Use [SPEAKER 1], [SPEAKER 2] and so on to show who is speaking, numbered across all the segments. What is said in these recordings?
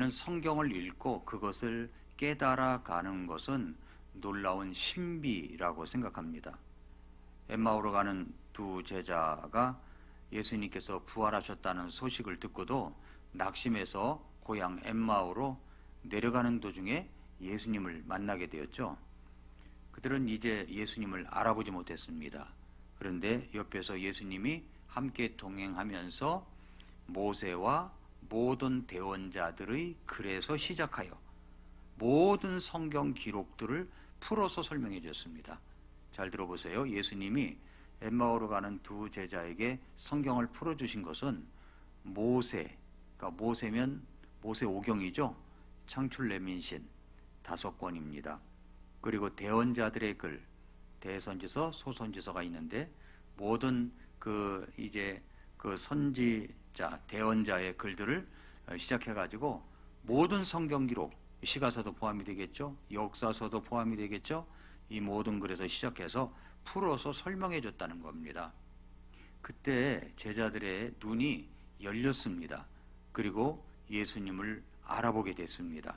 [SPEAKER 1] 우리는 성경을 읽고 그것을 깨달아가는 것은 놀라운 신비라고 생각합니다. 엠마오로 가는 두 제자가 예수님께서 부활하셨다는 소식을 듣고도 낙심해서 고향 엠마오로 내려가는 도중에 예수님을 만나게 되었죠. 그들은 이제 예수님을 알아보지 못했습니다. 그런데 옆에서 예수님이 함께 동행하면서 모세와 모든 대언자들의 글에서 시작하여 모든 성경 기록들을 풀어서 설명해 줬습니다. 잘 들어보세요. 예수님이 엠마오로 가는 두 제자에게 성경을 풀어주신 것은 모세, 그러니까 모세면 모세오경이죠. 창출레민신 5권입니다. 그리고 대언자들의 글, 대선지서, 소선지서가 있는데 모든 그 선지자, 대언자의 글들을 시작해가지고 모든 성경 기록, 시가서도 포함이 되겠죠. 역사서도 포함이 되겠죠. 이 모든 글에서 시작해서 풀어서 설명해 줬다는 겁니다. 그때 제자들의 눈이 열렸습니다. 그리고 예수님을 알아보게 됐습니다.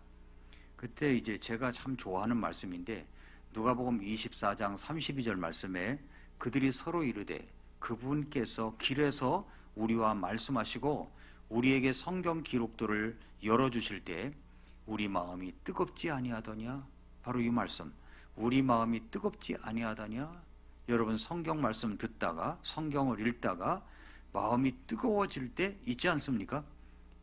[SPEAKER 1] 그때 이제 제가 참 좋아하는 말씀인데 누가복음 24장 32절 말씀에 그들이 서로 이르되 그분께서 길에서 우리와 말씀하시고 우리에게 성경 기록들을 열어주실 때 우리 마음이 뜨겁지 아니하더냐. 바로 이 말씀, 우리 마음이 뜨겁지 아니하더냐. 여러분 성경 말씀 듣다가 성경을 읽다가 마음이 뜨거워질 때 있지 않습니까?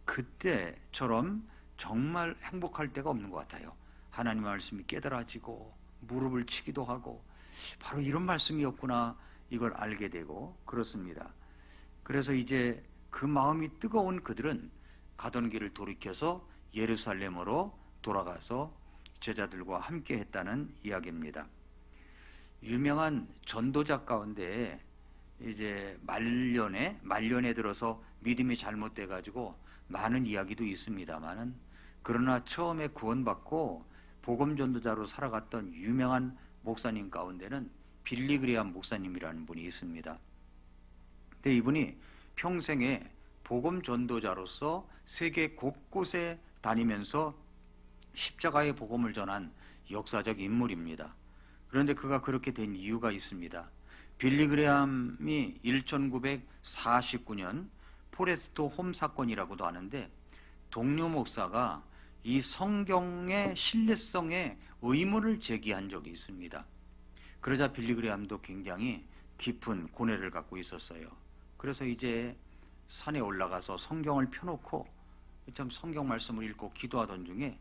[SPEAKER 1] 그때처럼 정말 행복할 때가 없는 것 같아요. 하나님의 말씀이 깨달아지고 무릎을 치기도 하고 바로 이런 말씀이었구나 이걸 알게 되고 그렇습니다. 그래서 이제 그 마음이 뜨거운 그들은 가던 길을 돌이켜서 예루살렘으로 돌아가서 제자들과 함께 했다는 이야기입니다. 유명한 전도자 가운데 이제 말년에 들어서 믿음이 잘못돼 가지고 많은 이야기도 있습니다만은 그러나 처음에 구원받고 복음 전도자로 살아갔던 유명한 목사님 가운데는 빌리 그레이엄 목사님이라는 분이 있습니다. 근데 이분이 평생에 복음 전도자로서 세계 곳곳에 다니면서 십자가의 복음을 전한 역사적 인물입니다. 그런데 그가 그렇게 된 이유가 있습니다. 빌리 그레이엄이 1949년 포레스트 홈 사건이라고도 하는데 동료 목사가 이 성경의 신뢰성에 의문을 제기한 적이 있습니다. 그러자 빌리 그레이엄도 굉장히 깊은 고뇌를 갖고 있었어요. 그래서 이제 산에 올라가서 성경을 펴놓고 참 성경 말씀을 읽고 기도하던 중에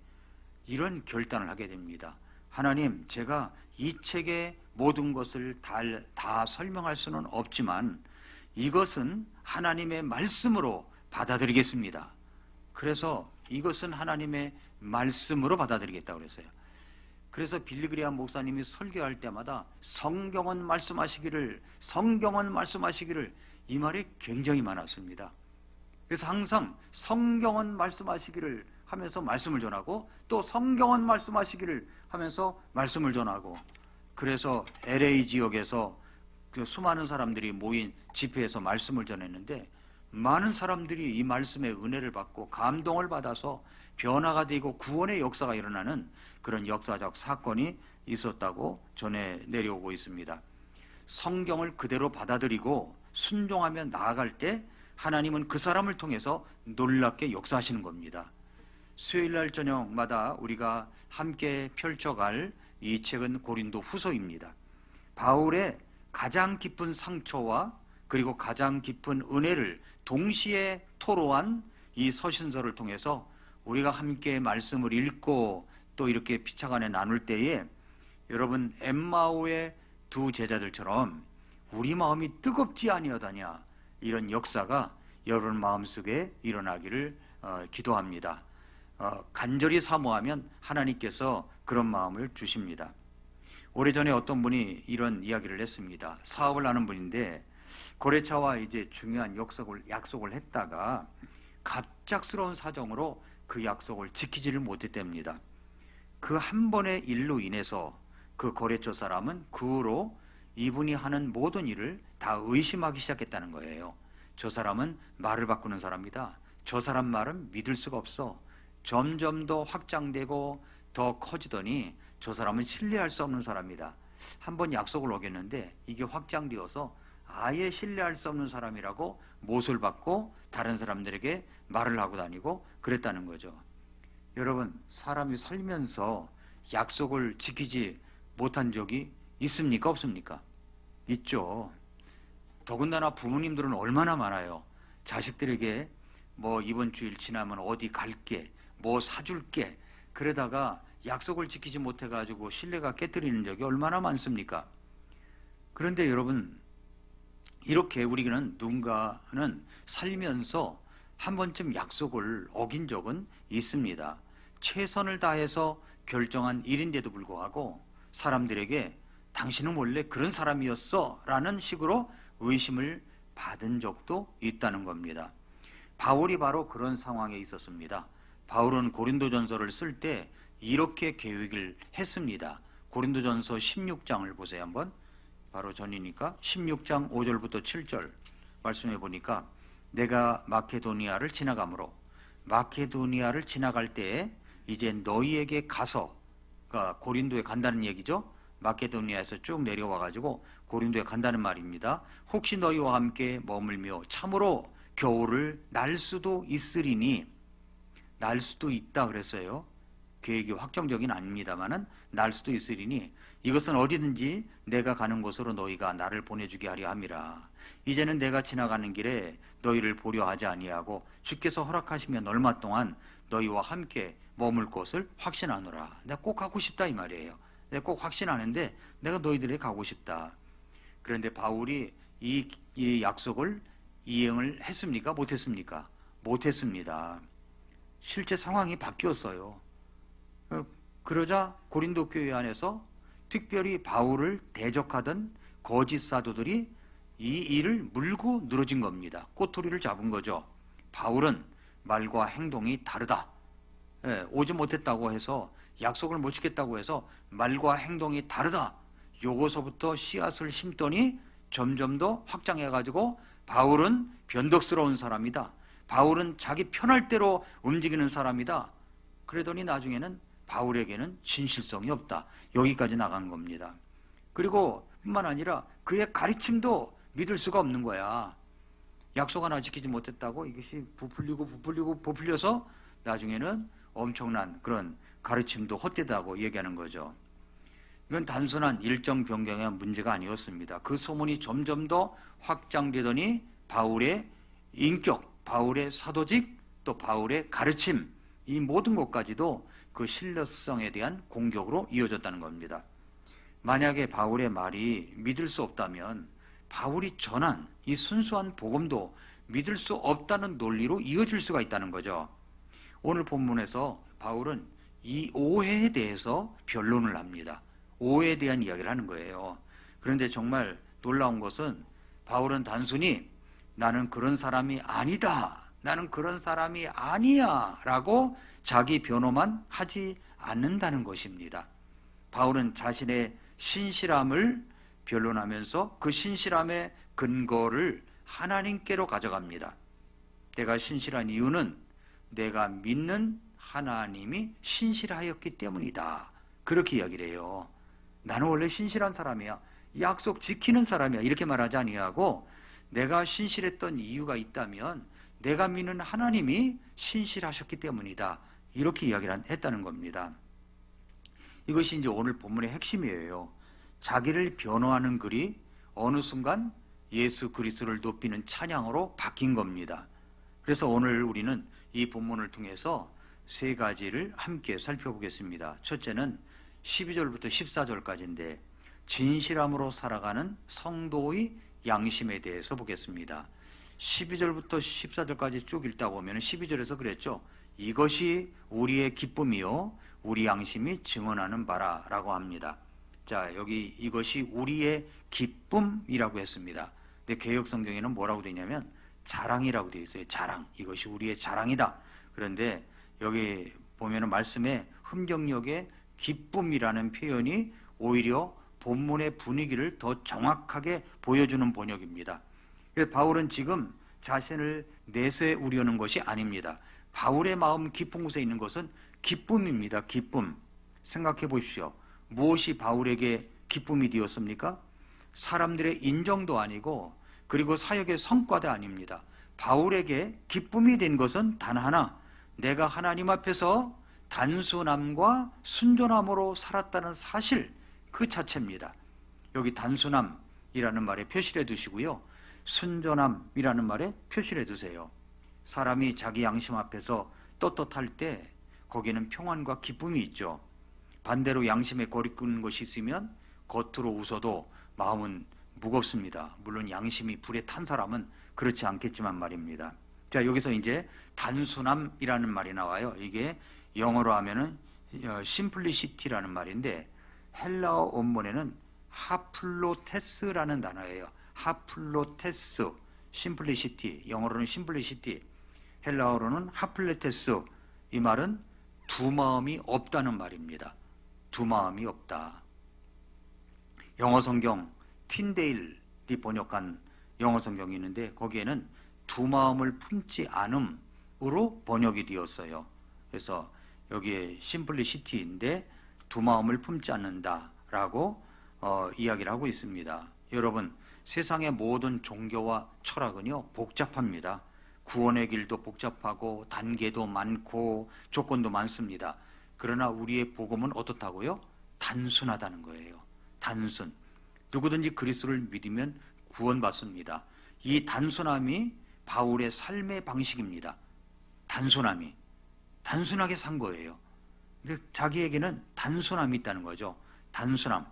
[SPEAKER 1] 이런 결단을 하게 됩니다. 하나님, 제가 이 책의 모든 것을 다 설명할 수는 없지만 이것은 하나님의 말씀으로 받아들이겠습니다. 그래서 이것은 하나님의 말씀으로 받아들이겠다고 그랬어요. 그래서 빌리 그레이엄 목사님이 설교할 때마다 성경은 말씀하시기를 이 말이 굉장히 많았습니다. 그래서 항상 성경은 말씀하시기를 하면서 말씀을 전하고 또 성경은 말씀하시기를 하면서 말씀을 전하고 그래서 LA 지역에서 그 수많은 사람들이 모인 집회에서 말씀을 전했는데 많은 사람들이 이 말씀의 은혜를 받고 감동을 받아서 변화가 되고 구원의 역사가 일어나는 그런 역사적 사건이 있었다고 전해 내려오고 있습니다. 성경을 그대로 받아들이고 순종하며 나아갈 때 하나님은 그 사람을 통해서 놀랍게 역사하시는 겁니다. 수요일날 저녁마다 우리가 함께 펼쳐갈 이 책은 고린도 후서입니다. 바울의 가장 깊은 상처와 그리고 가장 깊은 은혜를 동시에 토로한 이 서신서를 통해서 우리가 함께 말씀을 읽고 또 이렇게 피차간에 나눌 때에 여러분 엠마오의 두 제자들처럼 우리 마음이 뜨겁지 아니하다냐 이런 역사가 여러분 마음속에 일어나기를 기도합니다. 간절히 사모하면 하나님께서 그런 마음을 주십니다. 오래전에 어떤 분이 이런 이야기를 했습니다. 사업을 하는 분인데 거래처와 이제 중요한 약속을 했다가 갑작스러운 사정으로 그 약속을 지키지를 못했답니다. 그 한 번의 일로 인해서 그 거래처 사람은 그 후로 이분이 하는 모든 일을 다 의심하기 시작했다는 거예요. 저 사람은 말을 바꾸는 사람이다. 저 사람 말은 믿을 수가 없어. 점점 더 확장되고 더 커지더니 저 사람은 신뢰할 수 없는 사람이다. 한번 약속을 어겼는데 이게 확장되어서 아예 신뢰할 수 없는 사람이라고 못을 받고 다른 사람들에게 말을 하고 다니고 그랬다는 거죠. 여러분, 사람이 살면서 약속을 지키지 못한 적이 있습니까? 없습니까? 있죠. 더군다나 부모님들은 얼마나 많아요. 자식들에게 뭐 이번 주일 지나면 어디 갈게, 뭐 사줄게, 그러다가 약속을 지키지 못해가지고 신뢰가 깨트리는 적이 얼마나 많습니까? 그런데 여러분, 이렇게 우리는 누군가는 살면서 한 번쯤 약속을 어긴 적은 있습니다. 최선을 다해서 결정한 일인데도 불구하고 사람들에게 당신은 원래 그런 사람이었어 라는 식으로 의심을 받은 적도 있다는 겁니다. 바울이 바로 그런 상황에 있었습니다. 바울은 고린도전서를 쓸 때 이렇게 계획을 했습니다. 고린도전서 16장을 보세요. 한번 바로 전이니까 16장 5절부터 7절 말씀해 보니까 내가 마케도니아를 지나가므로 마케도니아를 지나갈 때에 이제 너희에게 가서, 그러니까 고린도에 간다는 얘기죠. 마케도니아에서 쭉 내려와 가지고 고린도에 간다는 말입니다. 혹시 너희와 함께 머물며 참으로 겨울을 날 수도 있으리니, 날 수도 있다 그랬어요. 계획이 확정적인 아닙니다만은 날 수도 있으리니 이것은 어디든지 내가 가는 곳으로 너희가 나를 보내주게 하려 함이라. 이제는 내가 지나가는 길에 너희를 보려 하지 아니하고 주께서 허락하시면 얼마 동안 너희와 함께 머물 곳을 확신하노라. 내가 꼭 가고 싶다 이 말이에요. 내가 꼭 확신하는데 내가 너희들에게 가고 싶다. 그런데 바울이 이 약속을 이행을 했습니까? 못했습니까? 못했습니다. 실제 상황이 바뀌었어요. 그러자 고린도 교회 안에서 특별히 바울을 대적하던 거짓 사도들이 이 일을 물고 늘어진 겁니다. 꼬투리를 잡은 거죠. 바울은 말과 행동이 다르다. 오지 못했다고 해서, 약속을 못 지켰다고 해서 말과 행동이 다르다. 요거서부터 씨앗을 심더니 점점 더 확장해가지고 바울은 변덕스러운 사람이다. 바울은 자기 편할 대로 움직이는 사람이다. 그러더니 나중에는 바울에게는 진실성이 없다. 여기까지 나간 겁니다. 그리고 뿐만 아니라 그의 가르침도 믿을 수가 없는 거야. 약속 하나 지키지 못했다고 이것이 부풀려서 나중에는 엄청난 그런 가르침도 헛되다고 얘기하는 거죠. 이건 단순한 일정 변경의 문제가 아니었습니다. 그 소문이 점점 더 확장되더니 바울의 인격, 바울의 사도직, 또 바울의 가르침, 이 모든 것까지도 그 신뢰성에 대한 공격으로 이어졌다는 겁니다. 만약에 바울의 말이 믿을 수 없다면 바울이 전한 이 순수한 복음도 믿을 수 없다는 논리로 이어질 수가 있다는 거죠. 오늘 본문에서 바울은 이 오해에 대해서 변론을 합니다. 오해에 대한 이야기를 하는 거예요. 그런데 정말 놀라운 것은 바울은 단순히 나는 그런 사람이 아니다, 나는 그런 사람이 아니야 라고 자기 변호만 하지 않는다는 것입니다. 바울은 자신의 신실함을 변론하면서 그 신실함의 근거를 하나님께로 가져갑니다. 내가 신실한 이유는 내가 믿는 하나님이 신실하였기 때문이다. 그렇게 이야기를 해요. 나는 원래 신실한 사람이야, 약속 지키는 사람이야, 이렇게 말하지 아니하고 내가 신실했던 이유가 있다면 내가 믿는 하나님이 신실하셨기 때문이다. 이렇게 이야기를 했다는 겁니다. 이것이 이제 오늘 본문의 핵심이에요. 자기를 변호하는 글이 어느 순간 예수 그리스도를 높이는 찬양으로 바뀐 겁니다. 그래서 오늘 우리는 이 본문을 통해서 세 가지를 함께 살펴보겠습니다. 첫째는 12절부터 14절까지인데 진실함으로 살아가는 성도의 양심에 대해서 보겠습니다. 12절부터 14절까지 쭉 읽다 보면 12절에서 그랬죠. 이것이 우리의 기쁨이요 우리 양심이 증언하는 바라 라고 합니다. 자, 여기 이것이 우리의 기쁨이라고 했습니다. 근데 개역성경에는 뭐라고 되어 있냐면 자랑이라고 되어 있어요. 자랑. 이것이 우리의 자랑이다. 그런데 여기 보면은 말씀에 흠정역의 기쁨이라는 표현이 오히려 본문의 분위기를 더 정확하게 보여주는 번역입니다. 바울은 지금 자신을 내세우려는 것이 아닙니다. 바울의 마음 깊은 곳에 있는 것은 기쁨입니다. 기쁨. 생각해 보십시오. 무엇이 바울에게 기쁨이 되었습니까? 사람들의 인정도 아니고 그리고 사역의 성과도 아닙니다. 바울에게 기쁨이 된 것은 단 하나, 내가 하나님 앞에서 단순함과 순전함으로 살았다는 사실 그 자체입니다. 여기 단순함이라는 말에 표시를 두시고요, 순전함이라는 말에 표시를 두세요. 사람이 자기 양심 앞에서 떳떳할 때 거기는 평안과 기쁨이 있죠. 반대로 양심에 거리끄는 것이 있으면 겉으로 웃어도 마음은 무겁습니다. 물론 양심이 불에 탄 사람은 그렇지 않겠지만 말입니다. 자, 여기서 이제 단순함이라는 말이 나와요. 이게 영어로 하면은 심플리시티라는 말인데 헬라어 원문에는 하플로테스라는 단어예요. 하플로테스, 심플리시티, 영어로는 심플리시티, 헬라어로는 하플레테스. 이 말은 두 마음이 없다는 말입니다. 두 마음이 없다. 영어 성경 틴데일이 번역한 영어 성경이 있는데 거기에는 두 마음을 품지 않음으로 번역이 되었어요. 그래서 여기에 심플리시티인데 두 마음을 품지 않는다라고 이야기를 하고 있습니다. 여러분, 세상의 모든 종교와 철학은요 복잡합니다. 구원의 길도 복잡하고 단계도 많고 조건도 많습니다. 그러나 우리의 복음은 어떻다고요? 단순하다는 거예요. 단순. 누구든지 그리스도를 믿으면 구원받습니다. 이 단순함이 바울의 삶의 방식입니다. 단순함이. 단순하게 산 거예요. 자기에게는 단순함이 있다는 거죠. 단순함.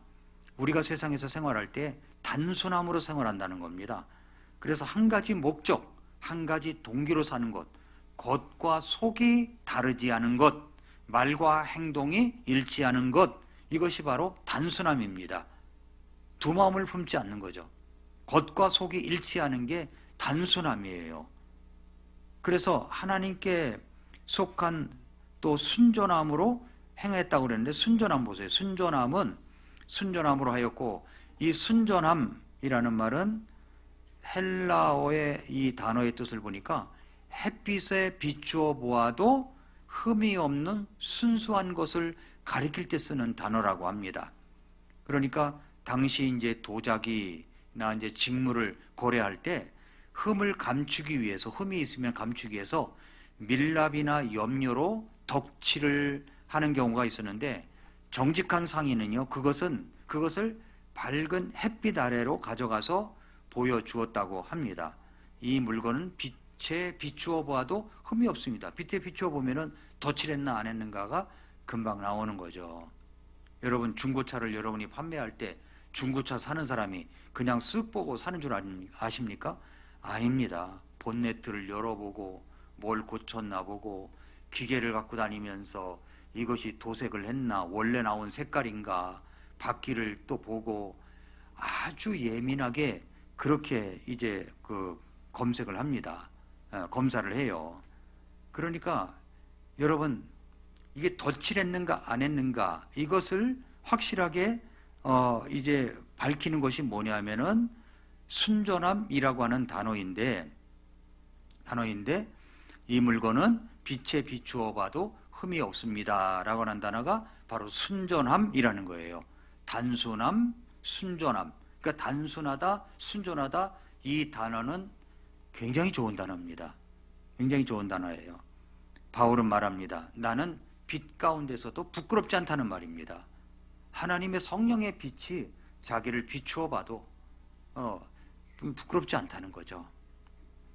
[SPEAKER 1] 우리가 세상에서 생활할 때 단순함으로 생활한다는 겁니다. 그래서 한 가지 목적, 한 가지 동기로 사는 것, 겉과 속이 다르지 않은 것, 말과 행동이 일치하는 것, 이것이 바로 단순함입니다. 두 마음을 품지 않는 거죠. 겉과 속이 일치하는 게 단순함이에요. 그래서 하나님께 속한 또 순전함으로 행했다고 그랬는데, 순전함 보세요. 순전함은 순전함으로 하였고, 이 순전함이라는 말은 헬라어의 이 단어의 뜻을 보니까 햇빛에 비추어 보아도 흠이 없는 순수한 것을 가리킬 때 쓰는 단어라고 합니다. 그러니까 당시 이제 도자기나 이제 직물을 거래할 때 흠을 감추기 위해서, 흠이 있으면 감추기 위해서 밀랍이나 염료로 덕칠을 하는 경우가 있었는데, 정직한 상인은요 그것을 밝은 햇빛 아래로 가져가서 보여주었다고 합니다. 이 물건은 빛에 비추어 보아도 흠이 없습니다. 빛에 비추어 보면은 덧칠했나 안 했는가가 금방 나오는 거죠. 여러분, 중고차를 여러분이 판매할 때 중고차 사는 사람이 그냥 쓱 보고 사는 줄 아십니까? 아닙니다. 본네트를 열어보고 뭘 고쳤나 보고 기계를 갖고 다니면서 이것이 도색을 했나, 원래 나온 색깔인가, 바퀴를 또 보고 아주 예민하게 그렇게 이제 그 검색을 합니다. 검사를 해요. 그러니까 여러분, 이게 덧칠했는가 안 했는가, 이것을 확실하게 이제 밝히는 것이 뭐냐면은 순전함이라고 하는 단어인데 이 물건은 빛에 비추어 봐도 흠이 없습니다 라고 하는 단어가 바로 순전함이라는 거예요. 단순함, 순전함. 그러니까 단순하다, 순전하다, 이 단어는 굉장히 좋은 단어입니다. 굉장히 좋은 단어예요. 바울은 말합니다. 나는 빛 가운데서도 부끄럽지 않다는 말입니다. 하나님의 성령의 빛이 자기를 비추어 봐도 부끄럽지 않다는 거죠.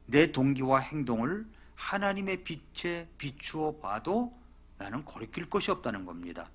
[SPEAKER 1] 내 동기와 행동을 하나님의 빛에 비추어 봐도 나는 거리낄 것이 없다는 겁니다.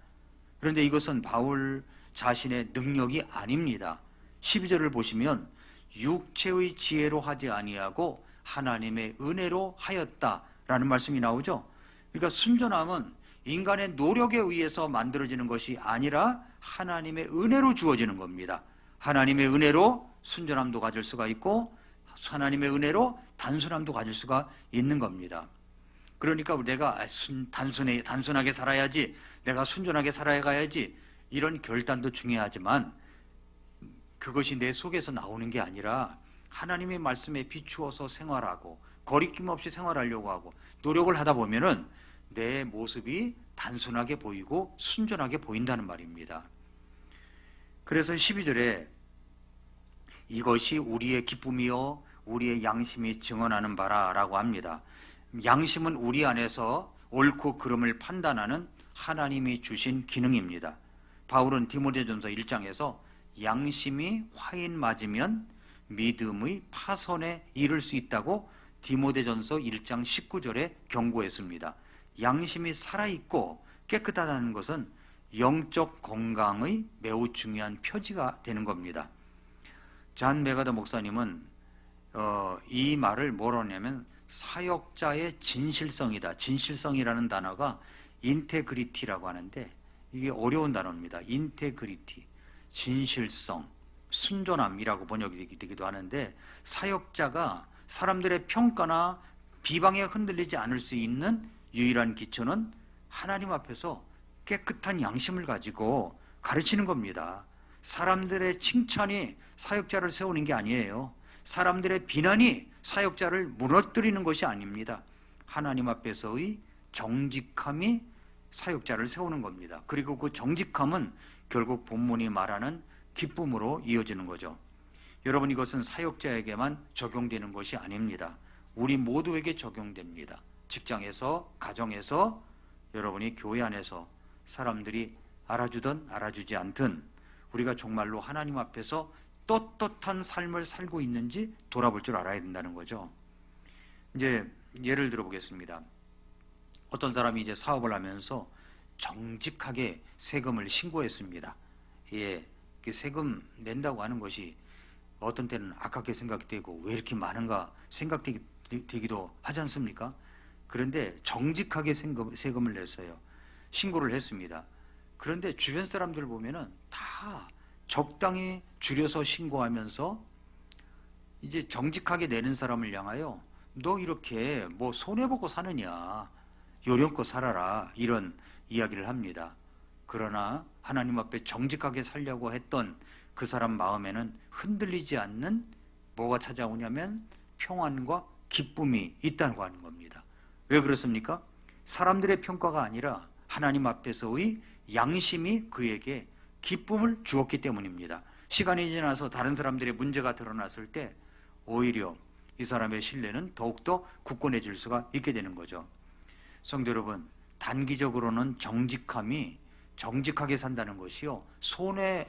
[SPEAKER 1] 그런데 이것은 바울 자신의 능력이 아닙니다. 12절을 보시면 육체의 지혜로 하지 아니하고 하나님의 은혜로 하였다라는 말씀이 나오죠. 그러니까 순전함은 인간의 노력에 의해서 만들어지는 것이 아니라 하나님의 은혜로 주어지는 겁니다. 하나님의 은혜로 순전함도 가질 수가 있고 하나님의 은혜로 단순함도 가질 수가 있는 겁니다. 그러니까 내가 단순하게 살아야지, 내가 순전하게 살아가야지, 이런 결단도 중요하지만 그것이 내 속에서 나오는 게 아니라 하나님의 말씀에 비추어서 생활하고 거리낌 없이 생활하려고 하고 노력을 하다 보면은 내 모습이 단순하게 보이고 순전하게 보인다는 말입니다. 그래서 12절에 이것이 우리의 기쁨이요 우리의 양심이 증언하는 바라라고 합니다. 양심은 우리 안에서 옳고 그름을 판단하는 하나님이 주신 기능입니다. 바울은 디모데전서 1장에서 양심이 화인 맞으면 믿음의 파손에 이를 수 있다고 디모데전서 1장 19절에 경고했습니다. 양심이 살아있고 깨끗하다는 것은 영적 건강의 매우 중요한 표지가 되는 겁니다. 잔 메가더 목사님은 이 말을 뭐라고 하냐면 사역자의 진실성이다. 진실성이라는 단어가 인테그리티라고 하는데 이게 어려운 단어입니다. 인테그리티, 진실성, 순전함이라고 번역이 되기도 하는데 사역자가 사람들의 평가나 비방에 흔들리지 않을 수 있는 유일한 기초는 하나님 앞에서 깨끗한 양심을 가지고 가르치는 겁니다. 사람들의 칭찬이 사역자를 세우는 게 아니에요. 사람들의 비난이 사역자를 무너뜨리는 것이 아닙니다. 하나님 앞에서의 정직함이 사역자를 세우는 겁니다. 그리고 그 정직함은 결국 본문이 말하는 기쁨으로 이어지는 거죠. 여러분, 이것은 사역자에게만 적용되는 것이 아닙니다. 우리 모두에게 적용됩니다. 직장에서, 가정에서, 여러분이 교회 안에서 사람들이 알아주든 알아주지 않든 우리가 정말로 하나님 앞에서 떳떳한 삶을 살고 있는지 돌아볼 줄 알아야 된다는 거죠. 이제 예를 들어 보겠습니다. 어떤 사람이 이제 사업을 하면서 정직하게 세금을 신고했습니다. 예, 세금 낸다고 하는 것이 어떤 때는 아깝게 생각되고 왜 이렇게 많은가 생각되기도 하지 않습니까? 그런데 정직하게 세금을 냈어요. 신고를 했습니다. 그런데 주변 사람들 보면은 다 적당히 줄여서 신고하면서 이제 정직하게 내는 사람을 향하여 너 이렇게 뭐 손해보고 사느냐, 요령껏 살아라, 이런 이야기를 합니다. 그러나 하나님 앞에 정직하게 살려고 했던 그 사람 마음에는 흔들리지 않는 뭐가 찾아오냐면 평안과 기쁨이 있다고 하는 겁니다. 왜 그렇습니까? 사람들의 평가가 아니라 하나님 앞에서의 양심이 그에게 기쁨을 주었기 때문입니다. 시간이 지나서 다른 사람들의 문제가 드러났을 때 오히려 이 사람의 신뢰는 더욱더 굳건해질 수가 있게 되는 거죠. 성도 여러분, 단기적으로는 정직하게 산다는 것이요, 손해를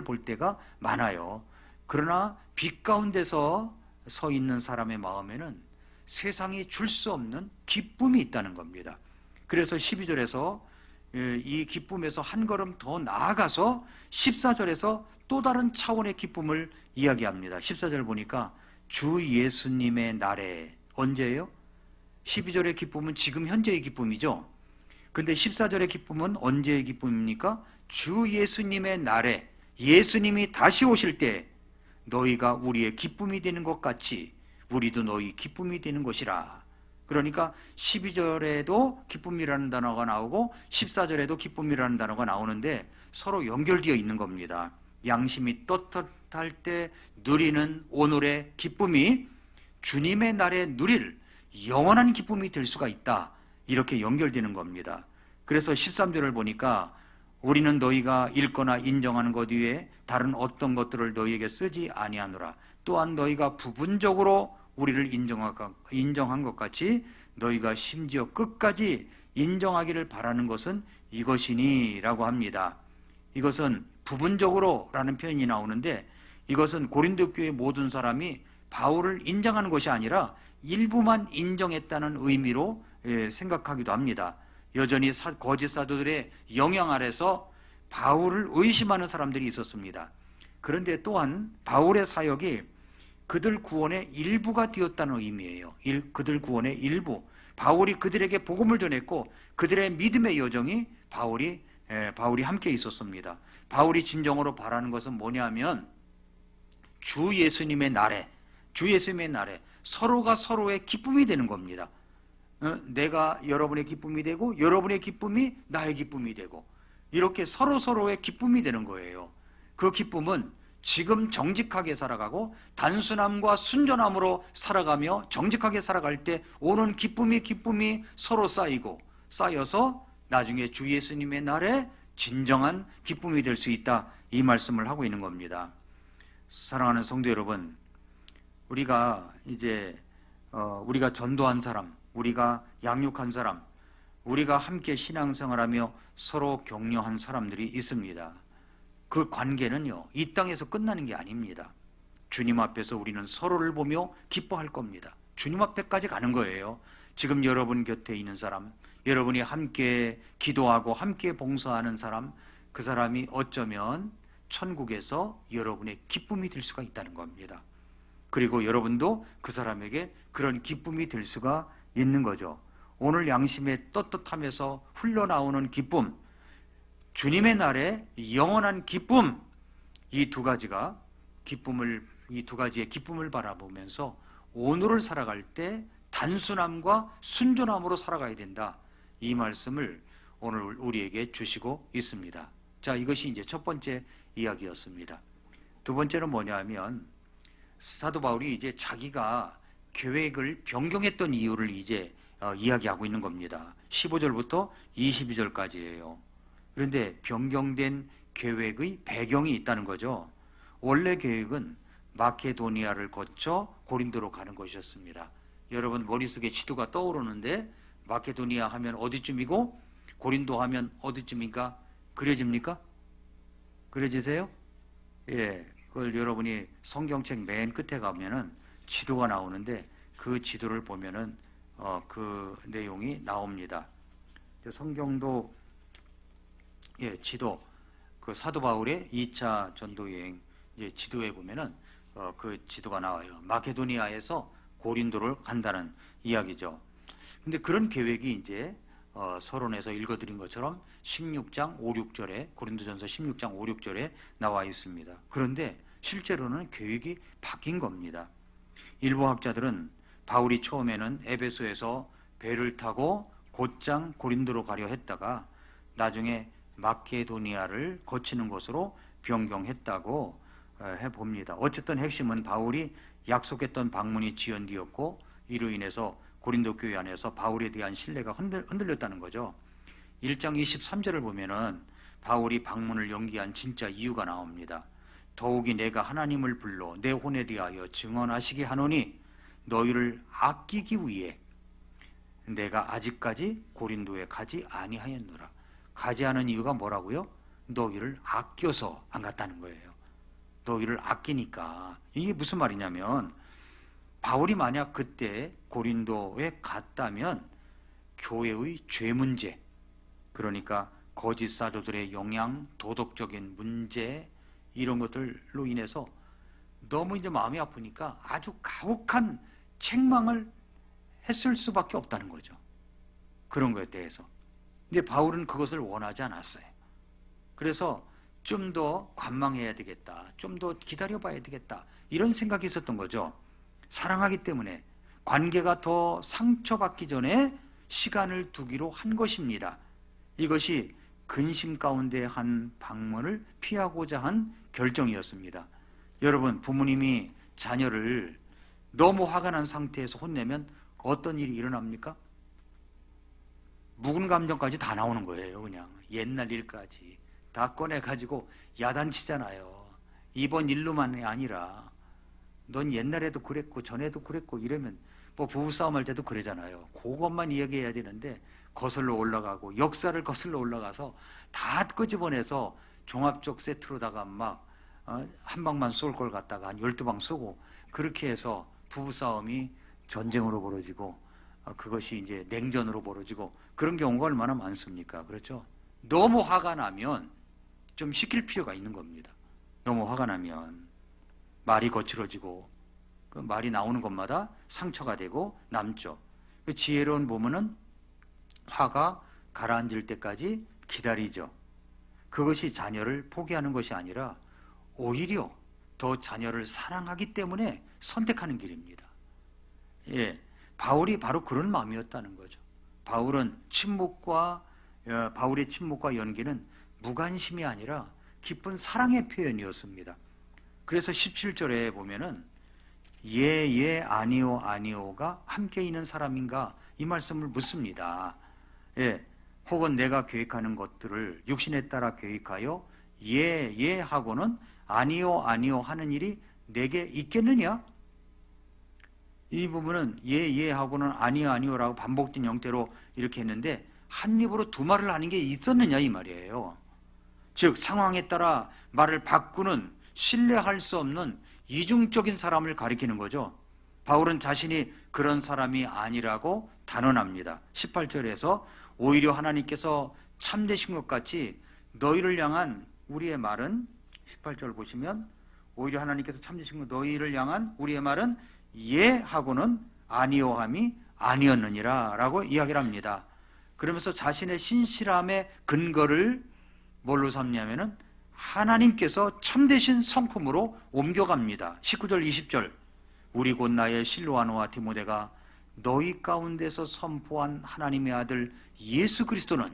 [SPEAKER 1] 볼 때가 많아요. 그러나 빛 가운데서 서 있는 사람의 마음에는 세상이 줄 수 없는 기쁨이 있다는 겁니다. 그래서 12절에서 이 기쁨에서 한 걸음 더 나아가서 14절에서 또 다른 차원의 기쁨을 이야기합니다. 14절 보니까 주 예수님의 날에, 언제예요? 12절의 기쁨은 지금 현재의 기쁨이죠. 근데 14절의 기쁨은 언제의 기쁨입니까? 주 예수님의 날에, 예수님이 다시 오실 때 너희가 우리의 기쁨이 되는 것 같이 우리도 너희 기쁨이 되는 것이라. 그러니까 12절에도 기쁨이라는 단어가 나오고 14절에도 기쁨이라는 단어가 나오는데 서로 연결되어 있는 겁니다. 양심이 떳떳할 때 누리는 오늘의 기쁨이 주님의 날에 누릴 영원한 기쁨이 될 수가 있다. 이렇게 연결되는 겁니다. 그래서 13절을 보니까 우리는 너희가 읽거나 인정하는 것 외에 다른 어떤 것들을 너희에게 쓰지 아니하노라. 또한 너희가 부분적으로 우리를 인정한 것 같이 너희가 심지어 끝까지 인정하기를 바라는 것은 이것이니 라고 합니다. 이것은 부분적으로 라는 표현이 나오는데 이것은 고린도 교회 모든 사람이 바울을 인정하는 것이 아니라 일부만 인정했다는 의미로 생각하기도 합니다. 여전히 거짓 사도들의 영향 아래서 바울을 의심하는 사람들이 있었습니다. 그런데 또한 바울의 사역이 그들 구원의 일부가 되었다는 의미예요. 그들 구원의 일부. 바울이 그들에게 복음을 전했고 그들의 믿음의 여정이 바울이 함께 있었습니다. 바울이 진정으로 바라는 것은 뭐냐면 주 예수님의 날에 서로가 서로의 기쁨이 되는 겁니다. 내가 여러분의 기쁨이 되고 여러분의 기쁨이 나의 기쁨이 되고 이렇게 서로의 기쁨이 되는 거예요. 그 기쁨은 지금 정직하게 살아가고 단순함과 순전함으로 살아가며 정직하게 살아갈 때 오는 기쁨이 서로 쌓여서 나중에 주 예수님의 날에 진정한 기쁨이 될 수 있다, 이 말씀을 하고 있는 겁니다. 사랑하는 성도 여러분, 우리가 이제 우리가 전도한 사람, 우리가 양육한 사람, 우리가 함께 신앙생활하며 서로 격려한 사람들이 있습니다. 그 관계는요, 이 땅에서 끝나는 게 아닙니다. 주님 앞에서 우리는 서로를 보며 기뻐할 겁니다. 주님 앞에까지 가는 거예요. 지금 여러분 곁에 있는 사람, 여러분이 함께 기도하고 함께 봉사하는 사람, 그 사람이 어쩌면 천국에서 여러분의 기쁨이 될 수가 있다는 겁니다. 그리고 여러분도 그 사람에게 그런 기쁨이 될 수가 있는 거죠. 오늘 양심에 떳떳하면서 흘러나오는 기쁨, 주님의 날에 영원한 기쁨, 이 두 가지의 기쁨을 바라보면서 오늘을 살아갈 때 단순함과 순전함으로 살아가야 된다, 이 말씀을 오늘 우리에게 주시고 있습니다. 자, 이것이 이제 첫 번째 이야기였습니다. 두 번째는 뭐냐면 사도 바울이 이제 자기가 계획을 변경했던 이유를 이제 이야기하고 있는 겁니다. 15절부터 22절까지예요. 그런데 변경된 계획의 배경이 있다는 거죠. 원래 계획은 마케도니아를 거쳐 고린도로 가는 것이었습니다. 여러분 머릿속에 지도가 떠오르는데 마케도니아 하면 어디쯤이고 고린도 하면 어디쯤인가 그려집니까? 그려지세요? 예, 그걸 여러분이 성경책 맨 끝에 가면은 지도가 나오는데 그 지도를 보면은 그 내용이 나옵니다. 성경도 지도, 그 사도 바울의 2차 전도 여행 지도에 보면은 그 지도가 나와요. 마케도니아에서 고린도를 간다는 이야기죠. 근데 그런 계획이 이제 서론에서 읽어드린 것처럼 16장 5, 6절에 고린도전서 16장 5, 6절에 나와 있습니다. 그런데 실제로는 계획이 바뀐 겁니다. 일부 학자들은 바울이 처음에는 에베소에서 배를 타고 곧장 고린도로 가려 했다가 나중에 마케도니아를 거치는 것으로 변경했다고 해봅니다. 어쨌든 핵심은 바울이 약속했던 방문이 지연되었고 이로 인해서 고린도 교회 안에서 바울에 대한 신뢰가 흔들렸다는 거죠. 1장 23절을 보면은 바울이 방문을 연기한 진짜 이유가 나옵니다. 더욱이 내가 하나님을 불러 내 혼에 대하여 증언하시게 하노니 너희를 아끼기 위해 내가 아직까지 고린도에 가지 아니하였노라. 가지 않은 이유가 뭐라고요? 너희를 아껴서 안 갔다는 거예요. 너희를 아끼니까. 이게 무슨 말이냐면 바울이 만약 그때 고린도에 갔다면 교회의 죄 문제, 그러니까 거짓 사도들의 영향, 도덕적인 문제, 이런 것들로 인해서 너무 이제 마음이 아프니까 아주 가혹한 책망을 했을 수밖에 없다는 거죠. 그런 것에 대해서. 근데 바울은 그것을 원하지 않았어요. 그래서 좀 더 관망해야 되겠다, 좀 더 기다려봐야 되겠다, 이런 생각이 있었던 거죠. 사랑하기 때문에 관계가 더 상처받기 전에 시간을 두기로 한 것입니다. 이것이 근심 가운데 한 방문을 피하고자 한 결정이었습니다. 여러분, 부모님이 자녀를 너무 화가 난 상태에서 혼내면 어떤 일이 일어납니까? 묵은 감정까지 다 나오는 거예요. 그냥 옛날 일까지 다 꺼내가지고 야단치잖아요. 이번 일로만이 아니라 넌 옛날에도 그랬고 전에도 그랬고 이러면 뭐 부부싸움 할 때도 그러잖아요. 그것만 이야기해야 되는데 거슬러 올라가고 역사를 거슬러 올라가서 다 끄집어내서 종합적 세트로다가 막 한 방만 쏠 걸 갖다가 한 12방 쏘고 그렇게 해서 부부싸움이 전쟁으로 벌어지고 그것이 이제 냉전으로 벌어지고 그런 경우가 얼마나 많습니까? 그렇죠? 너무 화가 나면 좀 식힐 필요가 있는 겁니다. 너무 화가 나면 말이 거칠어지고 그 말이 나오는 것마다 상처가 되고 남죠. 그 지혜로운 부모는 화가 가라앉을 때까지 기다리죠. 그것이 자녀를 포기하는 것이 아니라 오히려 더 자녀를 사랑하기 때문에 선택하는 길입니다. 예, 바울이 바로 그런 마음이었다는 거죠. 바울의 침묵과 연기는 무관심이 아니라 깊은 사랑의 표현이었습니다. 그래서 17절에 보면은 예, 아니요, 아니요가 함께 있는 사람인가 이 말씀을 묻습니다. 예, 혹은 내가 계획하는 것들을 육신에 따라 계획하여 예 하고는 아니요, 아니요 하는 일이 내게 있겠느냐? 이 부분은 예 하고는 아니요, 아니요라고 반복된 형태로 이렇게 했는데 한 입으로 두 말을 하는 게 있었느냐 이 말이에요. 즉 상황에 따라 말을 바꾸는 신뢰할 수 없는 이중적인 사람을 가리키는 거죠. 바울은 자신이 그런 사람이 아니라고 단언합니다. 18절에서 오히려 하나님께서 참되신 것 같이 너희를 향한 우리의 말은 18절 보시면 오히려 하나님께서 참되신 것 너희를 향한 우리의 말은 예 하고는 아니요함이 아니었느니라 라고 이야기를 합니다. 그러면서 자신의 신실함의 근거를 뭘로 삼냐면은 하나님께서 참되신 성품으로 옮겨갑니다. 19절 20절 우리 곧 나의 실로아노와 디모데가 너희 가운데서 선포한 하나님의 아들 예수 그리스도는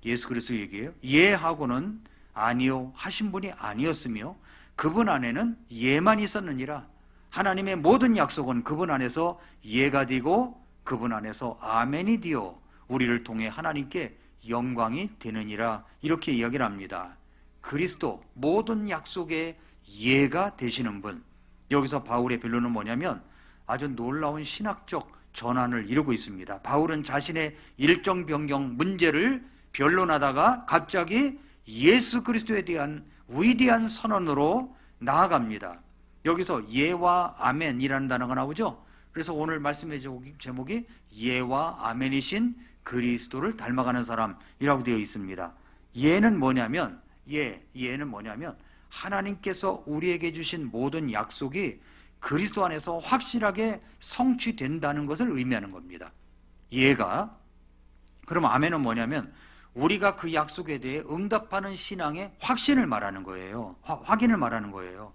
[SPEAKER 1] 예수 그리스도 얘기예요. 예 하고는 아니요 하신 분이 아니었으며 그분 안에는 예만 있었느니라. 하나님의 모든 약속은 그분 안에서 예가 되고 그분 안에서 아멘이 되어 우리를 통해 하나님께 영광이 되느니라 이렇게 이야기를 합니다. 그리스도 모든 약속의 예가 되시는 분. 여기서 바울의 변론은 뭐냐면 아주 놀라운 신학적 전환을 이루고 있습니다. 바울은 자신의 일정 변경 문제를 변론하다가 갑자기 예수 그리스도에 대한 위대한 선언으로 나아갑니다. 여기서 예와 아멘이라는 단어가 나오죠. 그래서 오늘 말씀의 제목이 예와 아멘이신 그리스도를 닮아가는 사람이라고 되어 있습니다. 예는 뭐냐면 예는 뭐냐면 하나님께서 우리에게 주신 모든 약속이 그리스도 안에서 확실하게 성취된다는 것을 의미하는 겁니다. 예가. 그럼 아멘은 뭐냐면 우리가 그 약속에 대해 응답하는 신앙의 확신을 말하는 거예요. 확인을 말하는 거예요.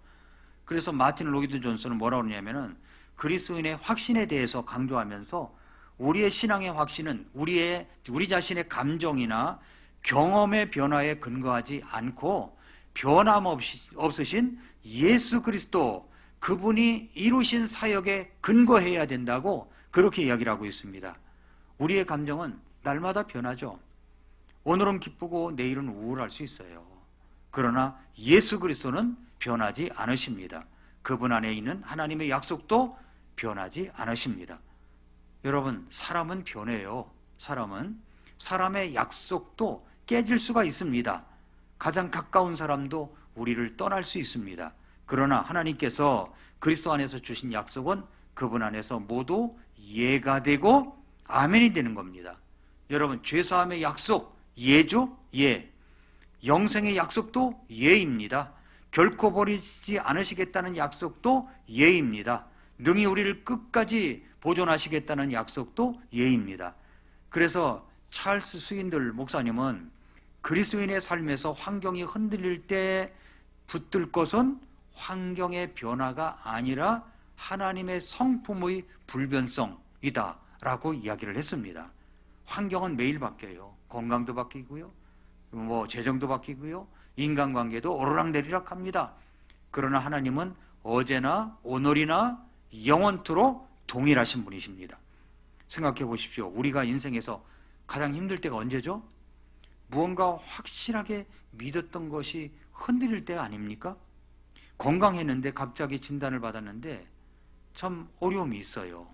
[SPEAKER 1] 그래서 마틴 로이드 존슨은 뭐라고 하냐면은 그리스도인의 확신에 대해서 강조하면서 우리의 신앙의 확신은 우리 자신의 감정이나 경험의 변화에 근거하지 않고 변함없으신 예수 그리스도 그분이 이루신 사역에 근거해야 된다고 그렇게 이야기를 하고 있습니다. 우리의 감정은 날마다 변하죠. 오늘은 기쁘고 내일은 우울할 수 있어요. 그러나 예수 그리스도는 변하지 않으십니다. 그분 안에 있는 하나님의 약속도 변하지 않으십니다. 여러분, 사람은 변해요. 사람의 약속도 깨질 수가 있습니다. 가장 가까운 사람도 우리를 떠날 수 있습니다. 그러나 하나님께서 그리스도 안에서 주신 약속은 그분 안에서 모두 예가 되고 아멘이 되는 겁니다. 여러분, 죄사함의 약속 예죠? 예. 영생의 약속도 예입니다. 결코 버리지 않으시겠다는 약속도 예입니다. 능히 우리를 끝까지 보존하시겠다는 약속도 예입니다. 그래서 찰스 스윈들 목사님은 그리스도인의 삶에서 환경이 흔들릴 때 붙들 것은 환경의 변화가 아니라 하나님의 성품의 불변성이다 라고 이야기를 했습니다. 환경은 매일 바뀌어요. 건강도 바뀌고요, 재정도 바뀌고요, 인간관계도 오르락내리락 합니다. 그러나 하나님은 어제나 오늘이나 영원토록 동일하신 분이십니다. 생각해 보십시오. 우리가 인생에서 가장 힘들 때가 언제죠? 무언가 확실하게 믿었던 것이 흔들릴 때가 아닙니까? 건강했는데 갑자기 진단을 받았는데 참 어려움이 있어요.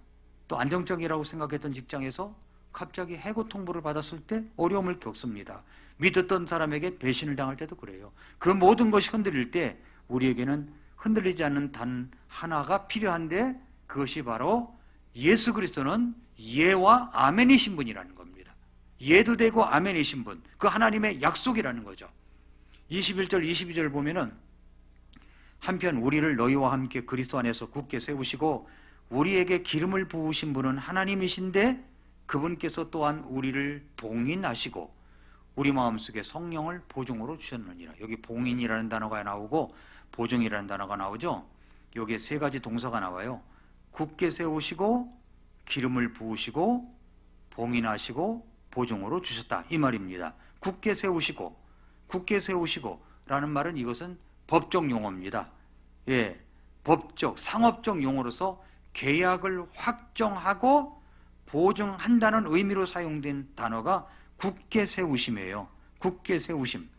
[SPEAKER 1] 또 안정적이라고 생각했던 직장에서 갑자기 해고 통보를 받았을 때 어려움을 겪습니다. 믿었던 사람에게 배신을 당할 때도 그래요. 그 모든 것이 흔들릴 때 우리에게는 흔들리지 않는 단 하나가 필요한데 그것이 바로 예수 그리스도는 예와 아멘이신 분이라는 겁니다. 예도 되고 아멘이신 분, 그 하나님의 약속이라는 거죠. 21절 22절 보면은 한편 우리를 너희와 함께 그리스도 안에서 굳게 세우시고 우리에게 기름을 부으신 분은 하나님이신데 그분께서 또한 우리를 봉인하시고 우리 마음속에 성령을 보증으로 주셨느니라. 여기 봉인이라는 단어가 나오고 보증이라는 단어가 나오죠. 여기에 세 가지 동사가 나와요. 굳게 세우시고 기름을 부으시고 봉인하시고 보증으로 주셨다 이 말입니다. 굳게 세우시고 라는 말은 이것은 법적 용어입니다. 법적, 상업적 용어로서 계약을 확정하고 보증한다는 의미로 사용된 단어가 굳게 세우심이에요. 굳게 세우심.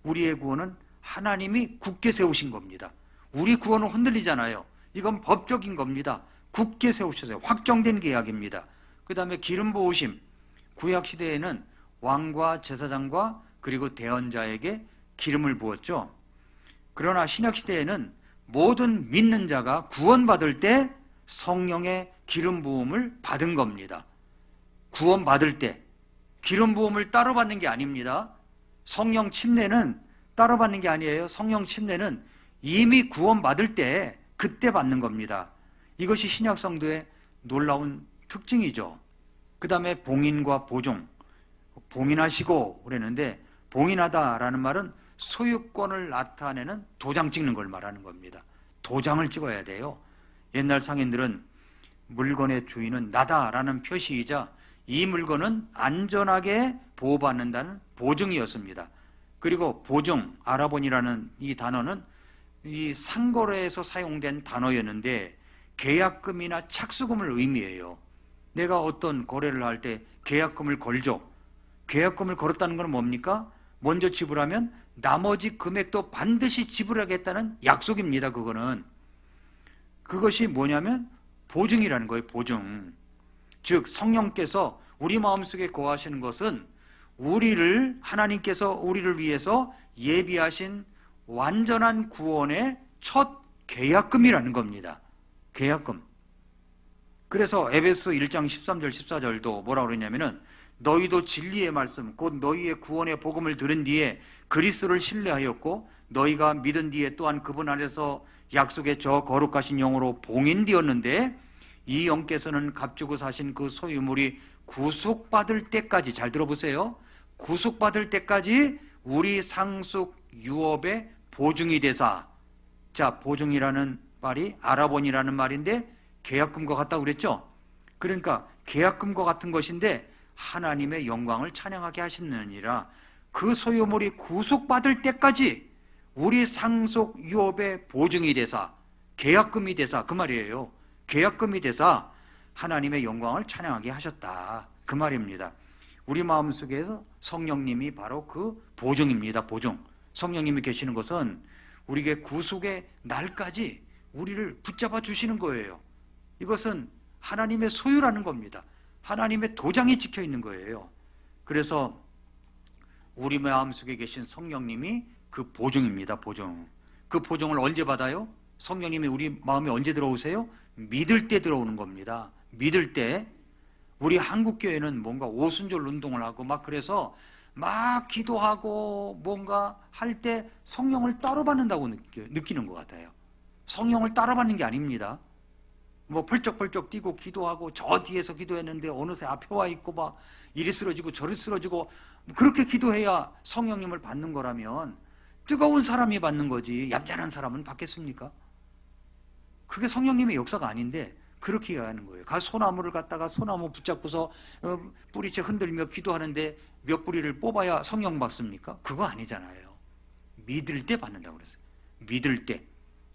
[SPEAKER 1] 우리의 구원은 하나님이 굳게 세우신 겁니다. 우리 구원은 흔들리잖아요. 이건 법적인 겁니다. 굳게 세우셔서 확정된 계약입니다. 그 다음에 기름 부으심. 구약시대에는 왕과 제사장과 그리고 대언자에게 기름을 부었죠. 그러나 신약시대에는 모든 믿는 자가 구원받을 때 성령의 기름 부음을 받은 겁니다. 구원받을 때 기름 부음을 따로 받는 게 아닙니다. 성령 침례는 따로 받는 게 아니에요. 성령 침례는 이미 구원받을 때 그때 받는 겁니다. 이것이 신약 성도의 놀라운 특징이죠. 그 다음에 봉인과 보증. 봉인하시고 그랬는데, 봉인하다라는 말은 소유권을 나타내는 도장 찍는 걸 말하는 겁니다. 도장을 찍어야 돼요. 옛날 상인들은 물건의 주인은 나다라는 표시이자 이 물건은 안전하게 보호받는다는 보증이었습니다. 그리고 보증, 아라본이라는 이 단어는 이 상거래에서 사용된 단어였는데 계약금이나 착수금을 의미해요. 내가 어떤 거래를 할 때 계약금을 걸죠. 계약금을 걸었다는 건 뭡니까? 먼저 지불하면 나머지 금액도 반드시 지불하겠다는 약속입니다. 그것이 뭐냐면 보증이라는 거예요. 보증. 즉 성령께서 우리 마음속에 거하시는 것은 하나님께서 우리를 위해서 예비하신 완전한 구원의 첫 계약금이라는 겁니다. 계약금. 그래서 에베소 1장 13절 14절도 뭐라고 그러냐면은 너희도 진리의 말씀 곧 너희의 구원의 복음을 들은 뒤에 그리스도를 신뢰하였고 너희가 믿은 뒤에 또한 그분 안에서 약속의 저 거룩하신 영으로 봉인되었는데 이 영께서는 값주고 사신 그 소유물이 구속받을 때까지, 잘 들어보세요, 구속받을 때까지 우리 상속 유업의 보증이 되사. 자, 보증이라는 말이 아라본이라는 말인데 계약금과 같다고 그랬죠. 그러니까 계약금과 같은 것인데 하나님의 영광을 찬양하게 하시느니라. 그 소유물이 구속받을 때까지 우리 상속 유업의 보증이 되사, 계약금이 되사, 그 말이에요. 계약금이 되사 하나님의 영광을 찬양하게 하셨다, 그 말입니다. 우리 마음속에서 성령님이 바로 그 보증입니다. 보증. 성령님이 계시는 것은 우리에게 구속의 날까지 우리를 붙잡아 주시는 거예요. 이것은 하나님의 소유라는 겁니다. 하나님의 도장이 찍혀 있는 거예요. 그래서 우리 마음속에 계신 성령님이 그 보증입니다. 보증. 그 보증을 언제 받아요? 성령님이 우리 마음에 언제 들어오세요? 믿을 때 들어오는 겁니다. 믿을 때. 우리 한국교회는 뭔가 오순절 운동을 하고 막 그래서 막 기도하고 뭔가 할 때 성령을 따로 받는다고 느끼는 것 같아요. 성령을 따라 받는 게 아닙니다. 뭐 펄쩍펄쩍 뛰고 기도하고 저 뒤에서 기도했는데 어느새 앞에 와 있고 막 이리 쓰러지고 저리 쓰러지고, 그렇게 기도해야 성령님을 받는 거라면 뜨거운 사람이 받는 거지 얌전한 사람은 받겠습니까? 그게 성령님의 역사가 아닌데 그렇게 하는 거예요. 소나무를 갖다가 소나무 붙잡고서 뿌리채 흔들며 기도하는데 몇 뿌리를 뽑아야 성령 받습니까? 그거 아니잖아요. 믿을 때 받는다고 그랬어요. 믿을 때,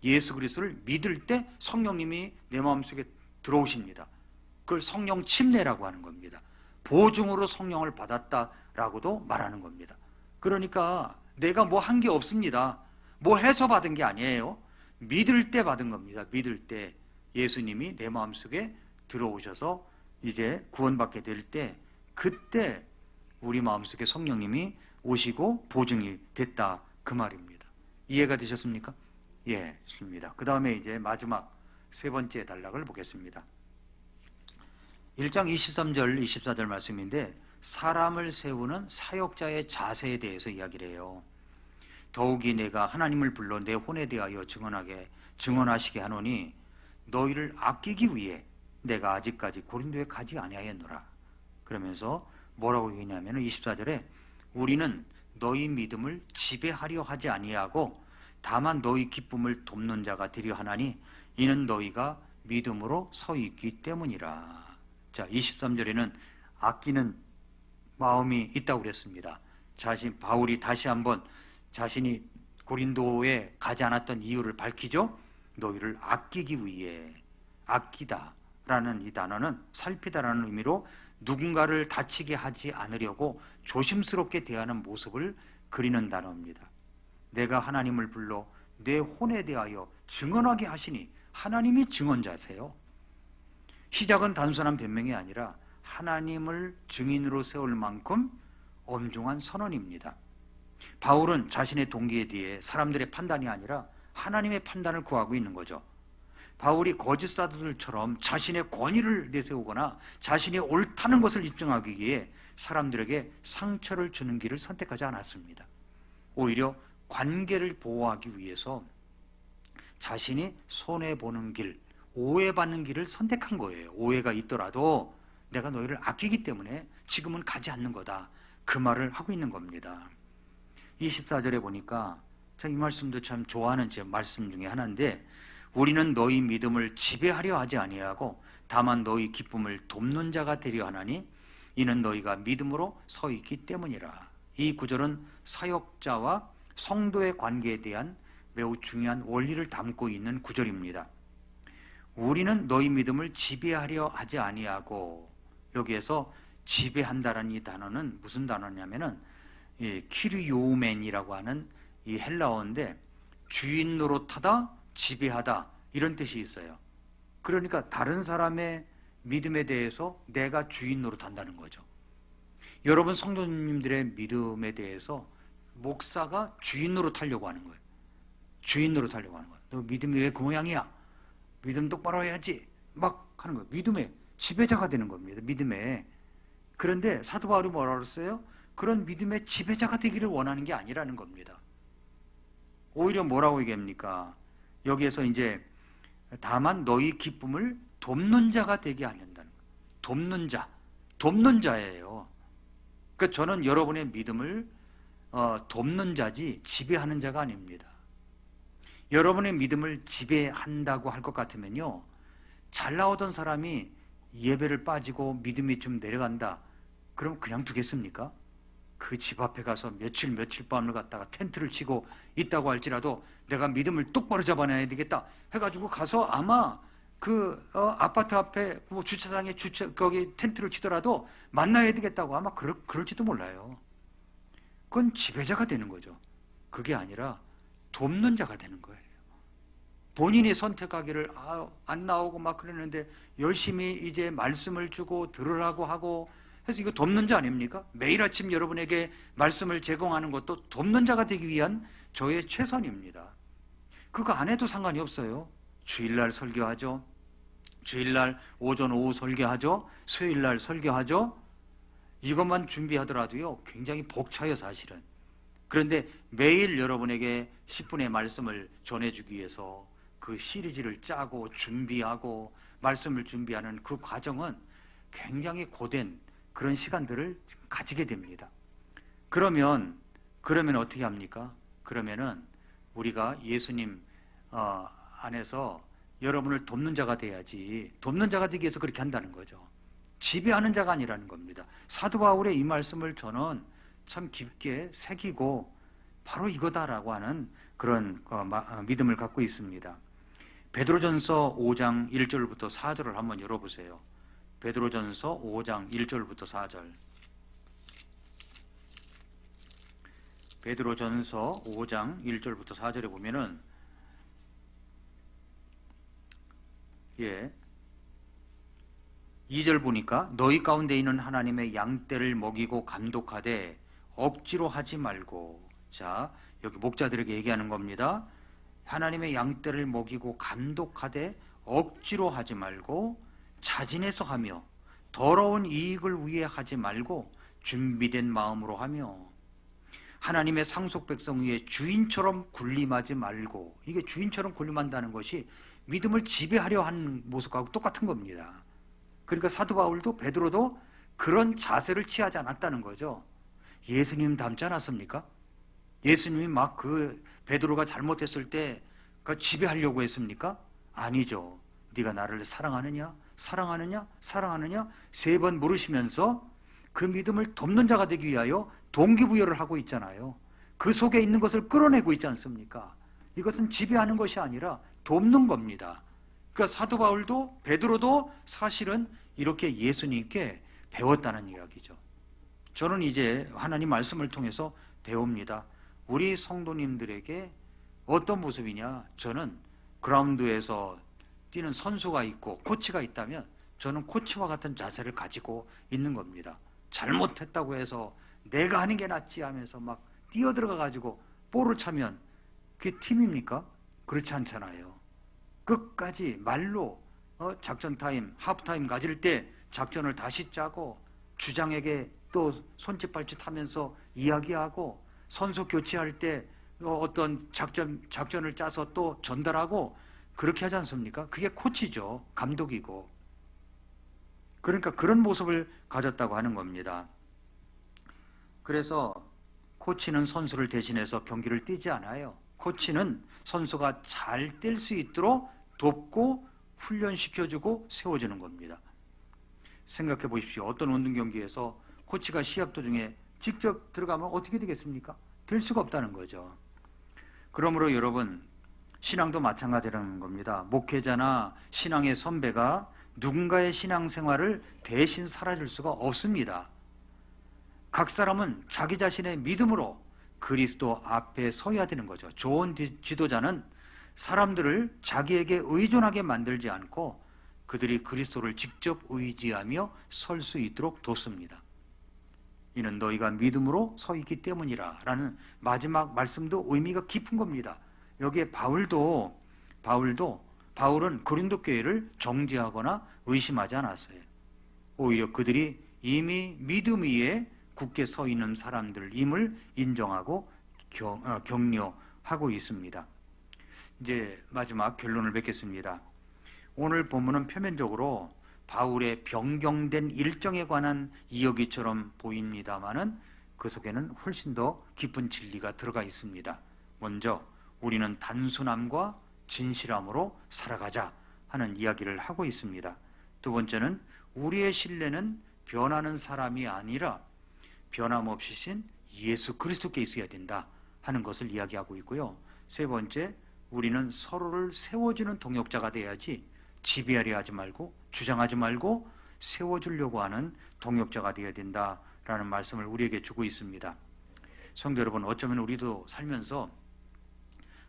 [SPEAKER 1] 예수 그리스도를 믿을 때 성령님이 내 마음속에 들어오십니다. 그걸 성령 침례라고 하는 겁니다. 보증으로 성령을 받았다라고도 말하는 겁니다. 그러니까 내가 뭐 한 게 없습니다. 뭐 해서 받은 게 아니에요. 믿을 때 받은 겁니다. 믿을 때 예수님이 내 마음속에 들어오셔서 이제 구원받게 될 때, 그때 우리 마음속에 성령님이 오시고 보증이 됐다, 그 말입니다. 이해가 되셨습니까? 예, 좋습니다. 그 다음에 이제 마지막 세 번째 단락을 보겠습니다. 1장 23절 24절 말씀인데 사람을 세우는 사역자의 자세에 대해서 이야기를 해요. 더욱이 내가 하나님을 불러 내 혼에 대하여 증언하시게 하노니 너희를 아끼기 위해 내가 아직까지 고린도에 가지 아니하였노라. 그러면서 뭐라고 얘기하냐면 24절에 우리는 너희 믿음을 지배하려 하지 아니하고 다만 너희 기쁨을 돕는 자가 되려 하나니 이는 너희가 믿음으로 서 있기 때문이라. 자, 23절에는 아끼는 마음이 있다고 그랬습니다. 바울이 다시 한번 자신이 고린도에 가지 않았던 이유를 밝히죠. 너희를 아끼기 위해, 아끼다라는 이 단어는 살피다라는 의미로 누군가를 다치게 하지 않으려고 조심스럽게 대하는 모습을 그리는 단어입니다. 내가 하나님을 불러 내 혼에 대하여 증언하게 하시니, 하나님이 증언자세요. 시작은 단순한 변명이 아니라 하나님을 증인으로 세울 만큼 엄중한 선언입니다. 바울은 자신의 동기에 대해 사람들의 판단이 아니라 하나님의 판단을 구하고 있는 거죠. 바울이 거짓 사도들처럼 자신의 권위를 내세우거나 자신이 옳다는 것을 입증하기 위해 사람들에게 상처를 주는 길을 선택하지 않았습니다. 오히려 관계를 보호하기 위해서 자신이 손해보는 길, 오해받는 길을 선택한 거예요. 오해가 있더라도 내가 너희를 아끼기 때문에 지금은 가지 않는 거다, 그 말을 하고 있는 겁니다. 24절에 보니까 이 말씀도 참 좋아하는 제 말씀 중에 하나인데, 우리는 너희 믿음을 지배하려 하지 아니하고 다만 너희 기쁨을 돕는 자가 되려 하나니 이는 너희가 믿음으로 서 있기 때문이라. 이 구절은 사역자와 성도의 관계에 대한 매우 중요한 원리를 담고 있는 구절입니다. 우리는 너희 믿음을 지배하려 하지 아니하고, 여기에서 지배한다라는 이 단어는 무슨 단어냐면은 키르요멘이라고 하는 이 헬라어인데, 주인 노릇하다, 지배하다, 이런 뜻이 있어요. 그러니까 다른 사람의 믿음에 대해서 내가 주인 노릇한다는 거죠. 여러분 성도님들의 믿음에 대해서 목사가 주인 노릇하려고 하는 거예요. 주인 노릇하려고 하는 거예요. 너 믿음이 왜 그 모양이야? 믿음 똑바로 해야지, 막 하는 거예요. 믿음의 지배자가 되는 겁니다. 믿음에. 그런데 사도 바울이 뭐라고 그랬어요? 그런 믿음의 지배자가 되기를 원하는 게 아니라는 겁니다. 오히려 뭐라고 얘기합니까? 여기에서 이제 다만 너희 기쁨을 돕는 자가 되게 하려는 거예요. 돕는 자예요. 그러니까 저는 여러분의 믿음을 돕는 자지 지배하는 자가 아닙니다. 여러분의 믿음을 지배한다고 할 것 같으면요, 잘 나오던 사람이 예배를 빠지고 믿음이 좀 내려간다, 그럼 그냥 두겠습니까? 그 집 앞에 가서 며칠 밤을 갖다가 텐트를 치고 있다고 할지라도 내가 믿음을 똑바로 잡아놔야 되겠다 해가지고 가서 아마 그 아파트 앞에 뭐 주차장에 거기 텐트를 치더라도 만나야 되겠다고 아마 그럴지도 몰라요. 그건 지배자가 되는 거죠. 그게 아니라 돕는 자가 되는 거예요. 본인이 선택하기를 안 나오고 막 그러는데 열심히 이제 말씀을 주고 들으라고 하고 해서 이거 돕는 자 아닙니까? 매일 아침 여러분에게 말씀을 제공하는 것도 돕는 자가 되기 위한 저의 최선입니다. 그거 안 해도 상관이 없어요. 주일날 설교하죠. 주일날 오전 오후 설교하죠. 수요일날 설교하죠. 이것만 준비하더라도요 굉장히 벅차요 사실은. 그런데 매일 여러분에게 10분의 말씀을 전해주기 위해서 그 시리즈를 짜고 준비하고 말씀을 준비하는 그 과정은 굉장히 고된 그런 시간들을 가지게 됩니다. 그러면 어떻게 합니까? 그러면은 우리가 예수님 안에서 여러분을 돕는 자가 돼야지, 돕는 자가 되기 위해서 그렇게 한다는 거죠. 지배하는 자가 아니라는 겁니다. 사도 바울의 이 말씀을 저는 참 깊게 새기고 바로 이거다라고 하는 그런 믿음을 갖고 있습니다. 베드로전서 5장 1절부터 4절을 한번 열어보세요. 베드로전서 5장 1절부터 4절. 베드로전서 5장 1절부터 4절에 보면은 2절 보니까 너희 가운데 있는 하나님의 양떼를 먹이고 감독하되 억지로 하지 말고, 자 여기 목자들에게 얘기하는 겁니다. 하나님의 양떼를 먹이고 감독하되 억지로 하지 말고 자진해서 하며 더러운 이익을 위해 하지 말고 준비된 마음으로 하며 하나님의 상속 백성 위에 주인처럼 군림하지 말고, 이게 주인처럼 군림한다는 것이 믿음을 지배하려 하는 모습하고 똑같은 겁니다. 그러니까 사도 바울도 베드로도 그런 자세를 취하지 않았다는 거죠. 예수님 닮지 않았습니까? 예수님이 막 그 베드로가 잘못했을 때 그 지배하려고 했습니까? 아니죠. 네가 나를 사랑하느냐? 사랑하느냐? 사랑하느냐? 3번 물으시면서 그 믿음을 돕는 자가 되기 위하여 동기부여를 하고 있잖아요. 그 속에 있는 것을 끌어내고 있지 않습니까? 이것은 지배하는 것이 아니라 돕는 겁니다. 그러니까 사도 바울도 베드로도 사실은 이렇게 예수님께 배웠다는 이야기죠. 저는 이제 하나님 말씀을 통해서 배웁니다. 우리 성도님들에게 어떤 모습이냐? 저는 그라운드에서 뛰는 선수가 있고 코치가 있다면 저는 코치와 같은 자세를 가지고 있는 겁니다. 잘못했다고 해서 내가 하는 게 낫지 하면서 막 뛰어들어가 가지고 볼을 차면 그게 팀입니까? 그렇지 않잖아요. 끝까지 말로 작전 타임, 하프 타임 가질 때 작전을 다시 짜고 주장에게 또 손짓발짓 하면서 이야기하고 선수 교체할 때 어떤 작전을 짜서 또 전달하고 그렇게 하지 않습니까? 그게 코치죠. 감독이고. 그러니까 그런 모습을 가졌다고 하는 겁니다. 그래서 코치는 선수를 대신해서 경기를 뛰지 않아요. 코치는 선수가 잘 뛸 수 있도록 돕고 훈련시켜주고 세워주는 겁니다. 생각해 보십시오. 어떤 운동 경기에서 코치가 시합 도중에 직접 들어가면 어떻게 되겠습니까? 될 수가 없다는 거죠. 그러므로 여러분, 신앙도 마찬가지라는 겁니다. 목회자나 신앙의 선배가 누군가의 신앙생활을 대신 살아줄 수가 없습니다. 각 사람은 자기 자신의 믿음으로 그리스도 앞에 서야 되는 거죠. 좋은 지도자는 사람들을 자기에게 의존하게 만들지 않고 그들이 그리스도를 직접 의지하며 설 수 있도록 돕습니다. 이는 너희가 믿음으로 서 있기 때문이라 라는 마지막 말씀도 의미가 깊은 겁니다. 여기에 바울은 고린도 교회를 정죄하거나 의심하지 않았어요. 오히려 그들이 이미 믿음 위에 굳게 서 있는 사람들임을 인정하고 격려하고 있습니다. 이제 마지막 결론을 맺겠습니다. 오늘 본문은 표면적으로 바울의 변경된 일정에 관한 이야기처럼 보입니다마는 그 속에는 훨씬 더 깊은 진리가 들어가 있습니다. 먼저 우리는 단순함과 진실함으로 살아가자 하는 이야기를 하고 있습니다. 두 번째는 우리의 신뢰는 변하는 사람이 아니라 변함없이신 예수 그리스도께 있어야 된다 하는 것을 이야기하고 있고요. 세 번째, 우리는 서로를 세워주는 동역자가 돼야지 지배하려 하지 말고 주장하지 말고 세워주려고 하는 동역자가 되어야 된다라는 말씀을 우리에게 주고 있습니다. 성도 여러분, 어쩌면 우리도 살면서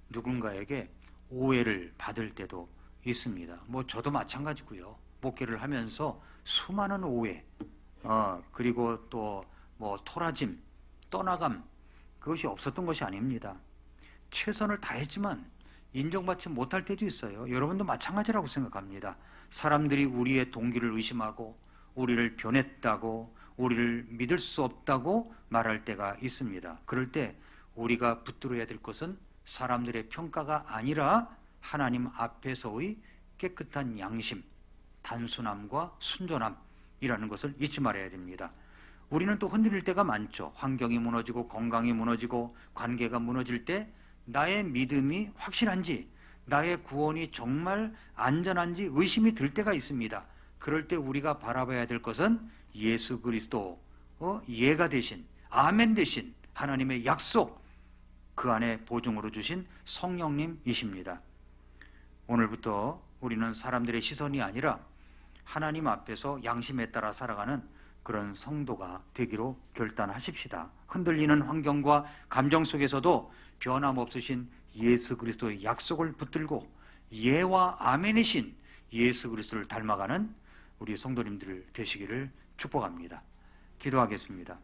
[SPEAKER 1] 누군가에게 오해를 받을 때도 있습니다. 저도 마찬가지고요. 목회를 하면서 수많은 오해, 그리고 또 토라짐, 떠나감, 그것이 없었던 것이 아닙니다. 최선을 다했지만 인정받지 못할 때도 있어요. 여러분도 마찬가지라고 생각합니다. 사람들이 우리의 동기를 의심하고 우리를 변했다고, 우리를 믿을 수 없다고 말할 때가 있습니다. 그럴 때 우리가 붙들어야 될 것은 사람들의 평가가 아니라 하나님 앞에서의 깨끗한 양심, 단순함과 순전함이라는 것을 잊지 말아야 됩니다. 우리는 또 흔들릴 때가 많죠. 환경이 무너지고 건강이 무너지고 관계가 무너질 때 나의 믿음이 확실한지, 나의 구원이 정말 안전한지 의심이 들 때가 있습니다. 그럴 때 우리가 바라봐야 될 것은 예수 그리스도, 예가 되신, 아멘 되신 하나님의 약속, 그 안에 보증으로 주신 성령님이십니다. 오늘부터 우리는 사람들의 시선이 아니라 하나님 앞에서 양심에 따라 살아가는 그런 성도가 되기로 결단하십시다. 흔들리는 환경과 감정 속에서도 변함없으신 예수 그리스도의 약속을 붙들고 예와 아멘이신 예수 그리스도를 닮아가는 우리 성도님들 되시기를 축복합니다. 기도하겠습니다.